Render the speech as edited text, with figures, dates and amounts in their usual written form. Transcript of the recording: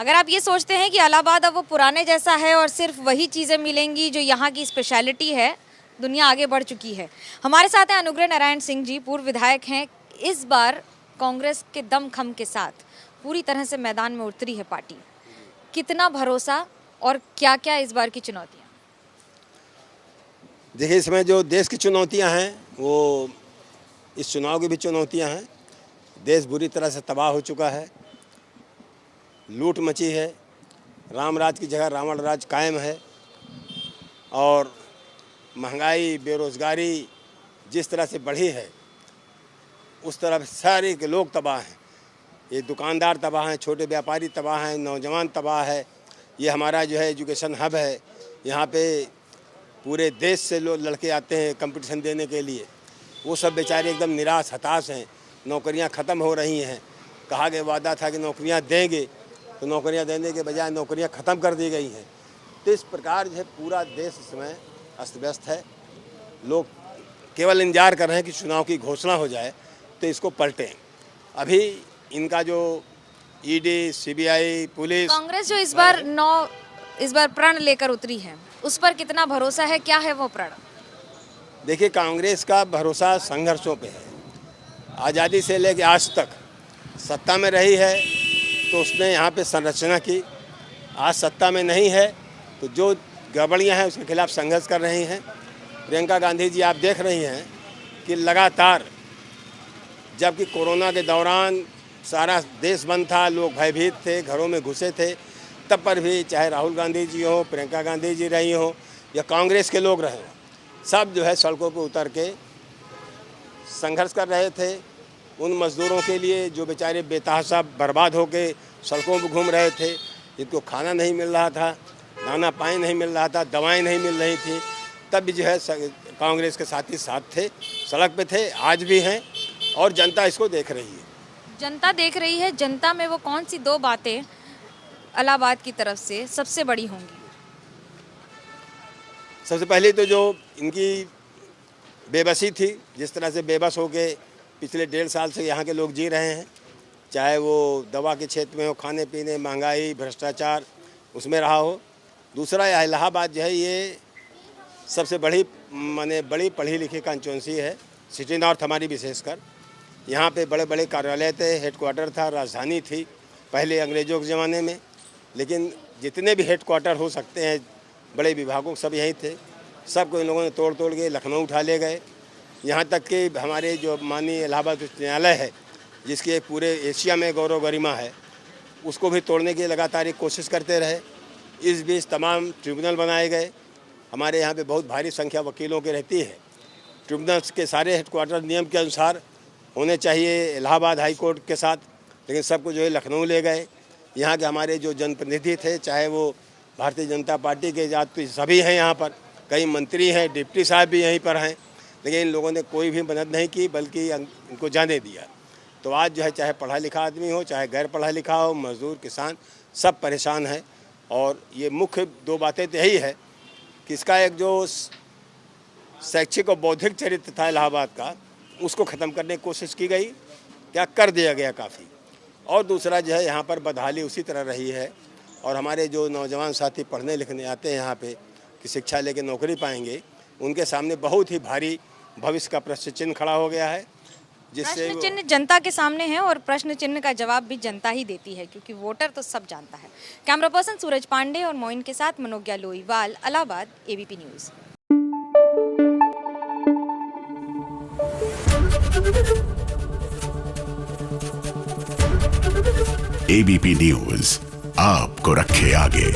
अगर आप ये सोचते हैं कि इलाहाबाद अब वो पुराने जैसा है और सिर्फ वही चीज़ें मिलेंगी जो यहाँ की स्पेशलिटी है, दुनिया आगे बढ़ चुकी है। हमारे साथ हैं अनुग्रह नारायण सिंह जी, पूर्व विधायक हैं। इस बार कांग्रेस के दमखम के साथ पूरी तरह से मैदान में उतरी है पार्टी। कितना भरोसा और क्या क्या इस बार की चुनौतियाँ? देखिए, इसमें जो देश की चुनौतियां हैं वो इस चुनाव की भी चुनौतियां हैं। देश बुरी तरह से तबाह हो चुका है, लूट मची है, राम राज की जगह रावण राज कायम है और महंगाई, बेरोज़गारी जिस तरह से बढ़ी है उस तरह सारे के लोग तबाह हैं। ये दुकानदार तबाह हैं, छोटे व्यापारी तबाह हैं, नौजवान तबाह है। ये हमारा जो है एजुकेशन हब है, यहाँ पे पूरे देश से लोग लड़के आते हैं कंपटीशन देने के लिए। वो सब बेचारे एकदम निराश हताश हैं। नौकरियां ख़त्म हो रही हैं। कहा गया वादा था कि नौकरियां देंगे, तो नौकरियां देने के बजाय नौकरियां ख़त्म कर दी गई हैं। तो इस प्रकार जो है पूरा देश इसमें अस्त व्यस्त है। लोग केवल इंतजार कर रहे हैं कि चुनाव की घोषणा हो जाए तो इसको पलटें। अभी इनका जो ईडी, सीबीआई, पुलिस, कांग्रेस जो इस बार प्रण लेकर उतरी है, उस पर कितना भरोसा है? क्या है वो प्रण? देखिए, कांग्रेस का भरोसा संघर्षों पे है। आज़ादी से लेकर आज तक सत्ता में रही है तो उसने यहाँ पे संरचना की। आज सत्ता में नहीं है तो जो गड़बड़ियाँ हैं उसके खिलाफ संघर्ष कर रही हैं। प्रियंका गांधी जी आप देख रही हैं कि लगातार, जबकि कोरोना के दौरान सारा देश बंद था, लोग भयभीत थे, घरों में घुसे थे, तब पर भी चाहे राहुल गांधी जी हो, प्रियंका गांधी जी रही हो या कांग्रेस के लोग रहे, सब जो है सड़कों पर उतर के संघर्ष कर रहे थे उन मज़दूरों के लिए जो बेचारे बेतहाशा बर्बाद होके सड़कों पर घूम रहे थे, जिनको खाना नहीं मिल रहा था, दाना पानी नहीं मिल रहा था, दवाएं नहीं मिल रही थी। तब भी जो है कांग्रेस के साथी साथ थे, सड़क पे थे, आज भी हैं और जनता इसको देख रही है। जनता देख रही है। जनता में वो कौन सी दो बातें इलाहाबाद की तरफ से सबसे बड़ी होंगी? सबसे पहले तो जो इनकी बेबसी थी, जिस तरह से बेबस होके पिछले 1.5 साल से यहाँ के लोग जी रहे हैं, चाहे वो दवा के क्षेत्र में हो, खाने पीने, महंगाई, भ्रष्टाचार, उसमें रहा हो। दूसरा, इलाहाबाद जो है ये सबसे बड़ी बड़ी पढ़ी लिखी कंस्टिट्यूंसी है, सिटी नॉर्थ हमारी विशेषकर। यहाँ पे बड़े बड़े कार्यालय थे, हेडक्वार्टर था, राजधानी थी पहले अंग्रेज़ों के ज़माने में। लेकिन जितने भी हेडक्वार्टर हो सकते हैं बड़े विभागों सब यहीं थे, सबको इन लोगों ने तोड़ के लखनऊ उठा ले गए। यहाँ तक कि हमारे जो माननीय इलाहाबाद उच्च न्यायालय है, जिसकी पूरे एशिया में गौरव गरिमा है, उसको भी तोड़ने की लगातार एक कोशिश करते रहे। इस बीच तमाम ट्रिब्यूनल बनाए गए। हमारे यहाँ पे बहुत भारी संख्या वकीलों की रहती है। ट्रिब्यूनल्स के सारे हेडक्वार्टर नियम के अनुसार होने चाहिए इलाहाबाद हाई कोर्ट के साथ, लेकिन सबको जो है लखनऊ ले गए। यहाँ के हमारे जो जनप्रतिनिधि थे, चाहे वो भारतीय जनता पार्टी के जाति सभी हैं यहाँ पर, कई मंत्री हैं, डिप्टी साहब भी यहीं पर हैं, लेकिन इन लोगों ने कोई भी मदद नहीं की, बल्कि इनको जाने दिया। तो आज जो है चाहे पढ़ा लिखा आदमी हो, चाहे गैर पढ़ा लिखा हो, मजदूर, किसान, सब परेशान हैं। और ये मुख्य दो बातें तो यही है कि इसका एक जो शैक्षिक और बौद्धिक चरित्र था इलाहाबाद का, उसको ख़त्म करने की कोशिश की गई, क्या कर दिया गया काफ़ी। और दूसरा जो है यहाँ पर बदहाली उसी तरह रही है। और हमारे जो नौजवान साथी पढ़ने लिखने आते हैं यहाँ पे कि शिक्षा लेके नौकरी पाएंगे, उनके सामने बहुत ही भारी भविष्य का प्रश्न चिन्ह खड़ा हो गया है, जिससे प्रश्न चिन्ह जनता के सामने है और प्रश्न चिन्ह का जवाब भी जनता ही देती है, क्योंकि वोटर तो सब जानता है। कैमरा पर्सन सूरज पांडे और मोइन के साथ Manogya Loiwal, Allahabad, ABP news. ABP news आपको रखे आगे।